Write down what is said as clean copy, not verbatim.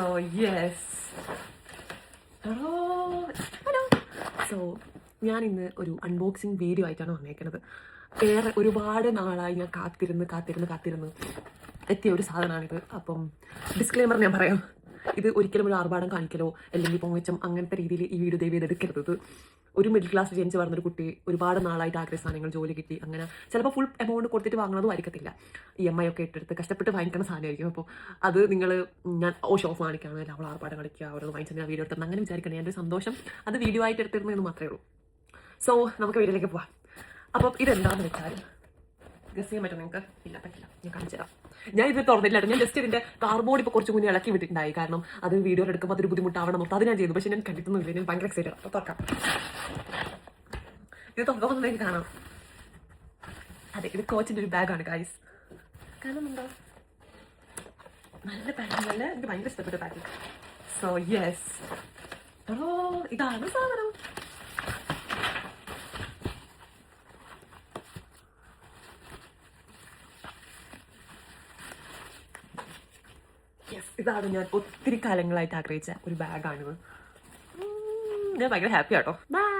Oh yes. Hello. So ഞാൻ ഇന്ന് ഒരു അൺബോക്സിങ് വീഡിയോ ആയിട്ടാണ് വന്നേക്കുന്നത്. ഒരുപാട് നാളായി ഞാൻ കാത്തിരുന്ന് എത്തിയ ഒരു സാധനമാണിത്. അപ്പം ഡിസ്ക്ലെയിമർ ഞാൻ പറയാം, ഇത് ഒരിക്കലും ഒരു ആർഭാടം കാണിക്കലോ അല്ലെങ്കിൽ പൊങ്ങച്ചം അങ്ങനത്തെ രീതിയിൽ ഈ വീഡിയോ ദയവ് ചെയ്തെടുക്കരുത്. ഒരു മിഡിൽ ക്ലാസ് ജനിച്ച് പറഞ്ഞൊരു കുട്ടി ഒരുപാട് നാളായിട്ട് ആഗ്രഹ സാധനങ്ങൾ ജോലി കിട്ടി, അങ്ങനെ ചിലപ്പോൾ ഫുൾ എമൗണ്ട് കൊടുത്തിട്ട് വാങ്ങുന്നതും ആയിരിക്കത്തില്ല. EMI ഒക്കെ ഇട്ടെടുത്ത് കഷ്ടപ്പെട്ട് വാങ്ങിക്കുന്ന സാധനമായിരിക്കും. അപ്പോൾ അത് നിങ്ങൾ ഞാൻ ഷോ ഓഫ് കാണിക്കുകയാണ്, അവൾ ആർഭാടം കളിക്കുക, അവരത് വാങ്ങിച്ചാൽ വീഡിയോ എടുത്തത് അങ്ങനെ വിചാരിക്കണം. എൻ്റെ സന്തോഷം അത് വീഡിയോ ആയിട്ട് എടുത്തിരുന്നതെന്ന് മാത്രമേ ഉള്ളൂ. സോ നമുക്ക് വീഡിയോയിലേക്ക് പോവാം. അപ്പം ഇതെന്താണെന്ന് വെച്ചാൽ ഗസ് ചെയ്യാൻ പറ്റും നിങ്ങൾക്ക്? ഇല്ല, പറ്റില്ല. ഞാൻ കാണിച്ചു തരാം. ഞാൻ ഇത് തുറന്നില്ല. ഞാൻ ജസ്റ്റ് ഇതിന്റെ കാർബോർഡ് ഇപ്പോൾ കുറച്ച് മുന്നേ ഇളക്കി വിട്ടിട്ടുണ്ടായി, കാരണം അത് വീഡിയോ എടുക്കുമ്പോൾ അതൊരു ബുദ്ധിമുട്ടാവണം മൊത്തം അത് ഞാൻ ചെയ്തു. പക്ഷെ ഞാൻ കണ്ടിട്ടൊന്നുമില്ല, ഞാൻ ഭയങ്കര എക്സൈറ്റഡ്. അപ്പോൾ തുറക്കാം. ഇത് തുറക്കുമ്പോൾ എനിക്ക് കാണാം. അതെ, ഇത് കോച്ചിന്റെ ഒരു ബാഗാണ് ഗൈസ്. കാണുന്നുണ്ടോ? നല്ല പാക്കിംഗ് അല്ലേ? എനിക്ക് ഭയങ്കര ഇഷ്ടപ്പെട്ട പാക്കിംഗ്. സോ യെസ്, ഇതാണ് സാധനം. ഇതാണ് ഞാൻ ഒത്തിരി കാലങ്ങളായിട്ട് ആഗ്രഹിച്ച ഒരു ബാഗാണിത്. ഞാൻ ഭയങ്കര ഹാപ്പി ആട്ടോ. ബൈ.